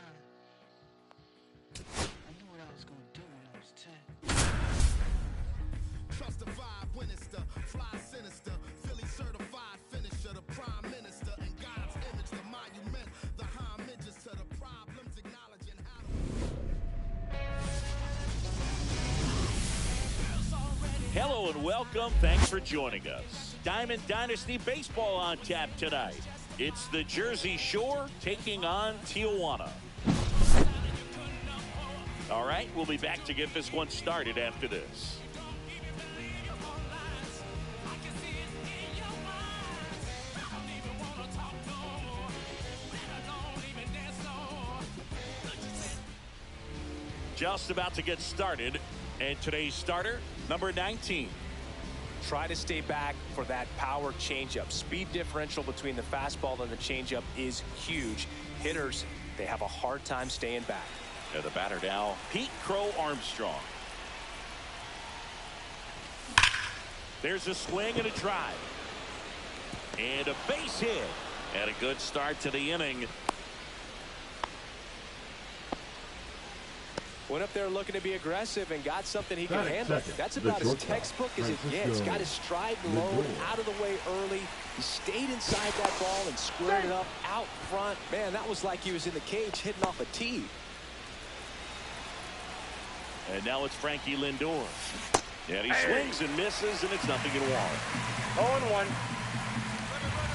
I knew what I was gonna do when I was 10. Justified, Winchester, fly sinister, Philly certified finisher, the prime minister, and God's image, the monument, the homages to the problems, acknowledging how to... Hello and welcome. Thanks for joining us. Diamond Dynasty Baseball on tap tonight. It's the Jersey Shore taking on Tijuana. All right, we'll be back to get this one started after this. Just about to get started, and today's starter, number 19. Try to stay back for that power changeup. Speed differential between the fastball and the changeup is huge. Hitters, they have a hard time staying back. And the batter now, Pete Crow Armstrong. There's a swing and a drive. And a base hit. And a good start to the inning. Went up there looking to be aggressive and got something he can Batting handle. second, That's the about as shortstop, textbook as it gets. Francisco Got his stride and load Lindor. out of the way early. He stayed inside that ball and squared it up out front. Man, that was like he was in the cage hitting off a tee. And now it's Frankie Lindor. And he swings and misses, and it's 0-1. 0-1.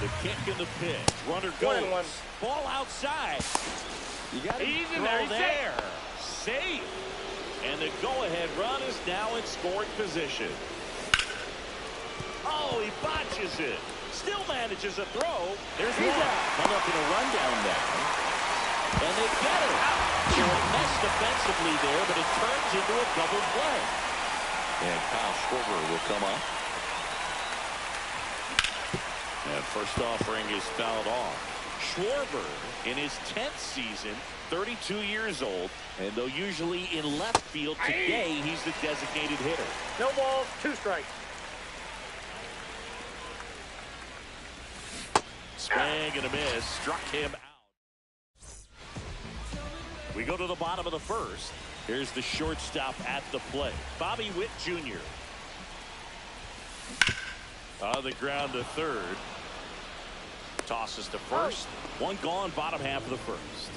The kick and the pitch. Runner goes. 1-1. Ball outside. You got to He's in Throw there. He's there. Safe. And the go-ahead run is now in scoring position. Oh, he botches it. Still manages a throw. There's one. Hung up in a rundown now. And they get it. So a mess defensively there, but it turns into a double play. And Kyle Schwarber will come up. And first offering is fouled off. Schwarber in his 10th season, 32 years old, and though usually in left field, today he's the designated hitter. No balls, 2 strikes. Swing and a miss, struck him out. We go to the bottom of the first. Here's the shortstop at the plate, Bobby Witt Jr. On the ground to third. Tosses to first. One gone, bottom half of the first.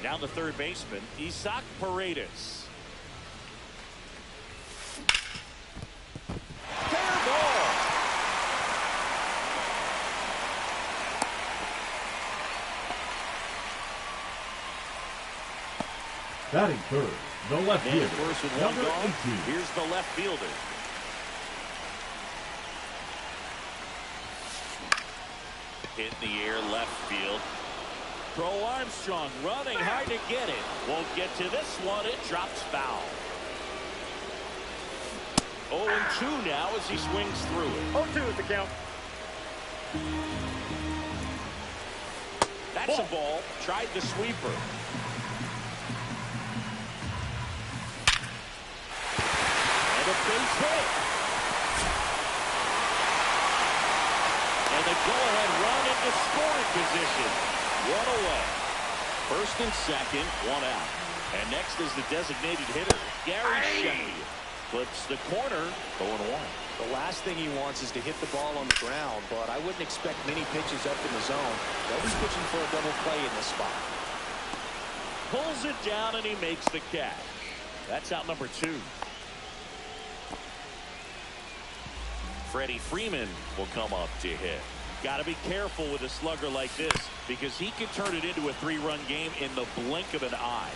Now the third baseman, Isaac Paredes. Fair ball. Batting third, the left Man fielder, first with one number gone. 18. Here's the left fielder. Hit in the air, left field. Crow Armstrong running hard to get it. Won't get to this one. It drops foul. 0-2 now as he swings through it. 0-2 is the count. That's a ball. Tried the sweeper. And a base hit. And the go-ahead run into scoring position. One away. First and second, one out. And next is the designated hitter, Gary Sheffield. Flips the corner, 0-1. The last thing he wants is to hit the ball on the ground, but I wouldn't expect many pitches up in the zone. They'll be pitching for a double play in this spot. Pulls it down and he makes the catch. That's out number 2. Freddie Freeman will come up to hit. Got to be careful with a slugger like this because he can turn it into a 3-run game in the blink of an eye.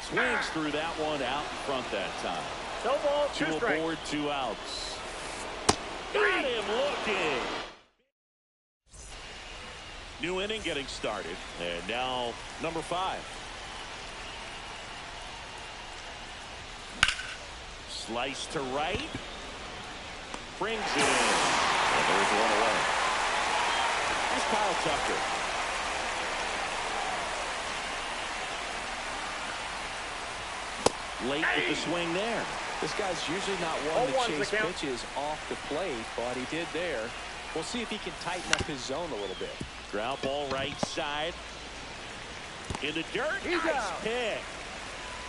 Swings through that one out in front that time. No ball, 2 2 strikes. aboard, 2 outs. Got him looking. New inning getting started. And now number 5. Slice to right. Brings it in. And there's one away. Here's Kyle Tucker. Late with the swing there. This guy's usually not one to 0-1's the chase count. pitches off the plate, but he did there. We'll see if he can tighten up his zone a little bit. Ground ball right side. In the dirt. He's Nice out. pick.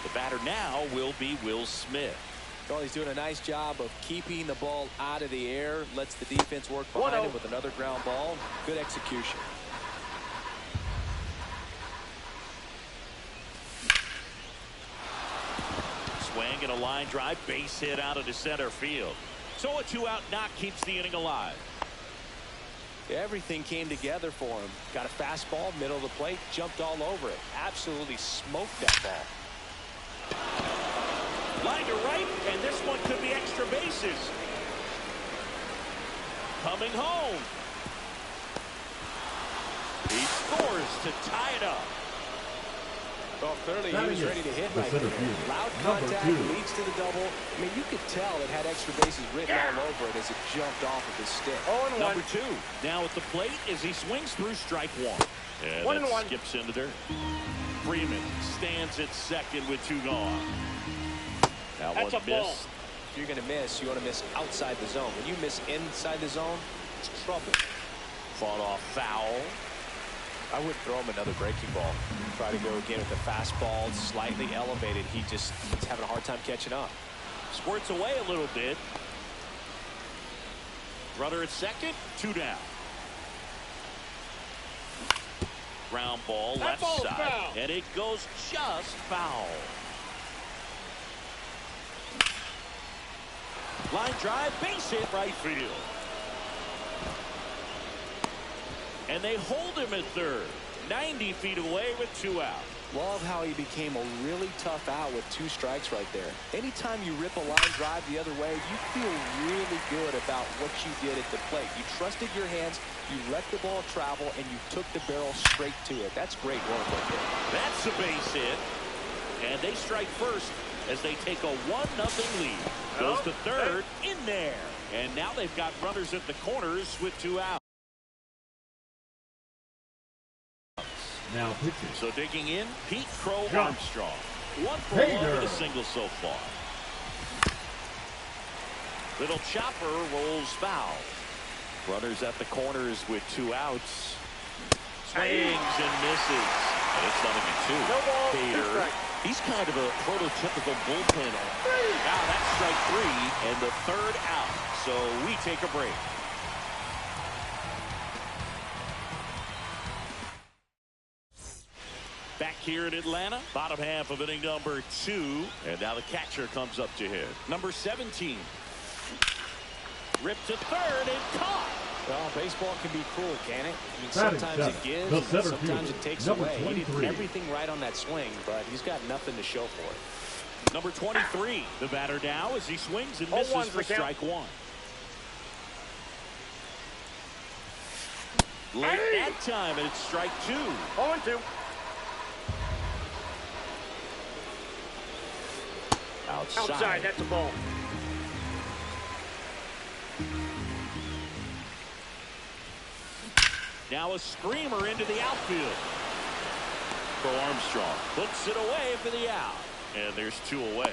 The batter now will be Will Smith. Well, he's doing a nice job of keeping the ball out of the air. Lets the defense work behind 1-0. him with another ground ball. Good execution. Swing and a line drive. Base hit out into center field. So a 2-out knock keeps the inning alive. Everything came together for him. Got a fastball, middle of the plate, jumped all over it. Absolutely smoked that ball. Line to right, and this one could be extra bases. Coming home. He scores to tie it up. Well, clearly he was ready to hit The right center there. fielder, Loud number contact 2. leads to the double. I mean, you could tell it had extra bases written all over it as it jumped off of his stick. 0-1. Number 2 now at the plate as he swings through strike 1. And 1-1. that skips into dirt. Freeman stands at second with 2 gone. Now That's one a ball. miss. If you're going to miss, you want to miss outside the zone. When you miss inside the zone, it's trouble. Fought off foul. I wouldn't throw him another breaking ball. Try to go again with the fastball, slightly elevated. He's having a hard time catching up. Squirts away a little bit. Runner at second, 2 down. Ground ball, left side, foul. And it goes just foul. Line drive, base hit, right field. And they hold him at third, 90 feet away with 2 out. Love how he became a really tough out with 2 strikes right there. Anytime you rip a line drive the other way, you feel really good about what you did at the plate. You trusted your hands, you let the ball travel, and you took the barrel straight to it. That's great work right there. That's a base hit. And they strike first as they take a 1-0 lead. Goes to third, in there. And now they've got runners at the corners with 2 outs. Now pitching. So digging in, Pete Crow Armstrong. 1 for 1 with a single so far. Little chopper rolls foul. Runners at the corners with 2 outs. Swings and misses. And it's 0-2. No ball, Hader, he's kind of a prototypical bullpen. Now that's strike 3 and the 3rd out. So we take a break. Back here in Atlanta, bottom half of inning number 2. And now the catcher comes up to hit. Number 17. Ripped to third and caught. Well, baseball can be cruel, can it? I mean, sometimes it gives, and sometimes it takes away. He did everything right on that swing, but he's got nothing to show for it. Number 23, the batter now as he swings and misses for strike 1. Late that time, and it's strike 2. 0-2. Outside, that's a ball. Now a screamer into the outfield. For Armstrong. Puts it away for the out. And there's 2 away.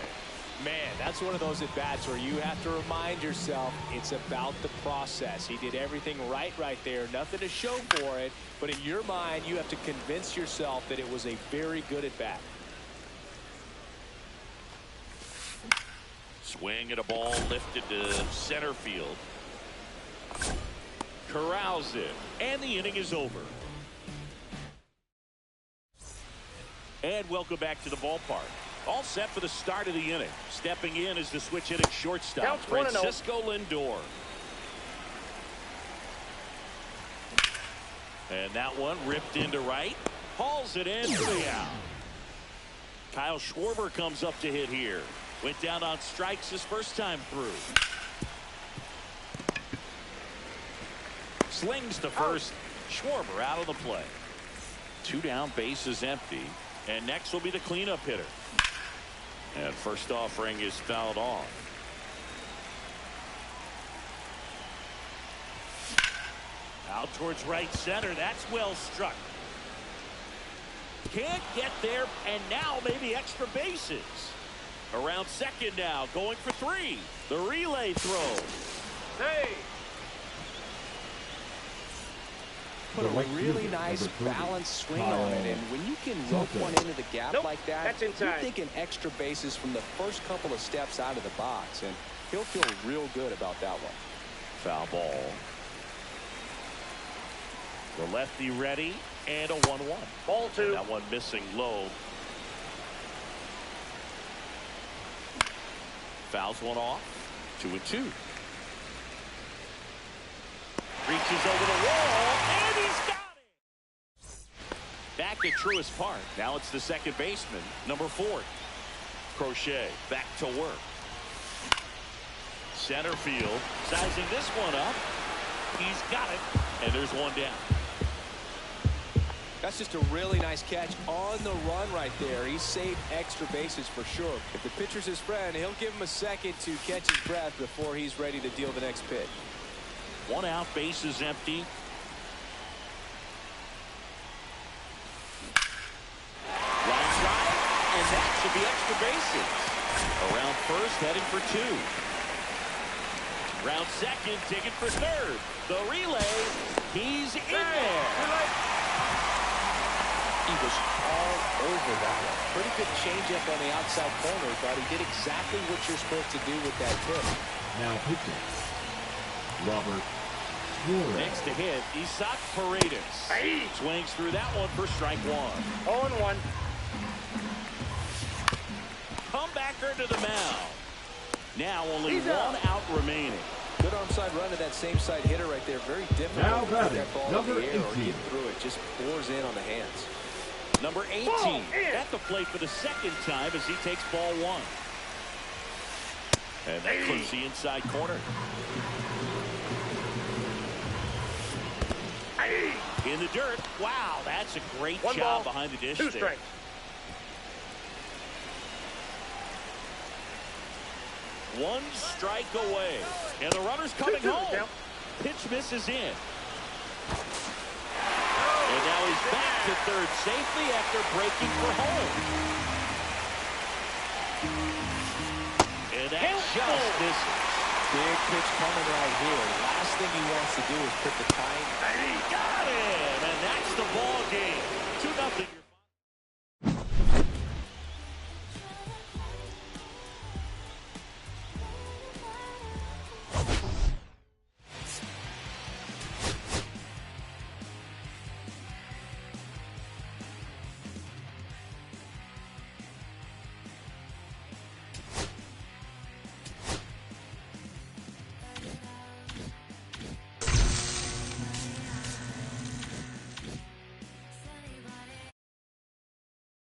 Man, that's one of those at-bats where you have to remind yourself it's about the process. He did everything right there. Nothing to show for it. But in your mind, you have to convince yourself that it was a very good at-bat. Swing at a ball lifted to center field. Corrals it. And the inning is over. And welcome back to the ballpark. All set for the start of the inning. Stepping in is the switch hitting shortstop, Francisco Lindor. And that one ripped into right. Hauls it in for the out. Kyle Schwarber comes up to hit here. Went down on strikes his first time through. Slings to first. Schwarber out of the play. 2 down, base is empty. And next will be the cleanup hitter. And first offering is fouled off. Out towards right center. That's well struck. Can't get there, and now maybe extra bases. Around second now, going for 3. The relay throw. Hey! Put a really nice balanced swing on it, and when you can rope one into the gap like that, you're thinking extra bases from the first couple of steps out of the box, and he'll feel real good about that one. Foul ball. The lefty ready, and a 1-1. Ball 2. And that one missing low. Fouls one off. 2-2. Reaches over the wall, and he's got it! Back at Truist Park. Now it's the second baseman, number 4. Crochet back to work. Center field, sizing this one up. He's got it, and there's 1 down. That's just a really nice catch on the run right there. He saved extra bases for sure. If the pitcher's his friend, he'll give him a second to catch his breath before he's ready to deal the next pitch. 1 out, base is empty. Line drive, and that should be extra bases. Around first, heading for 2. Round second, digging for third. The relay, he's in there. He was all over that one. Pretty good changeup on the outside corner, but he did exactly what you're supposed to do with that tip. Now pitching, Robert Suarez. Next to hit, Isaac Paredes. Hey. Swings through that one for strike one. 0-1. Comebacker to the mound. Now only one out remaining. Good arm side run to that same side hitter right there. Very difficult Now to get batting, that ball number in the air or 18. get through it. Just pours in on the hands. Number 18 at the plate for the second time as he takes ball one. And that clips the inside corner. In the dirt. Wow, that's a great One job ball, behind the dish 2 there. strikes. One strike away. And the runner's coming 2-2 home. count. Pitch misses in. And now he's back to third safely after breaking for home. And that just misses. Big pitch coming right here. Last thing he wants to do is put the tying. He got him, and that's the ball game. 2-0.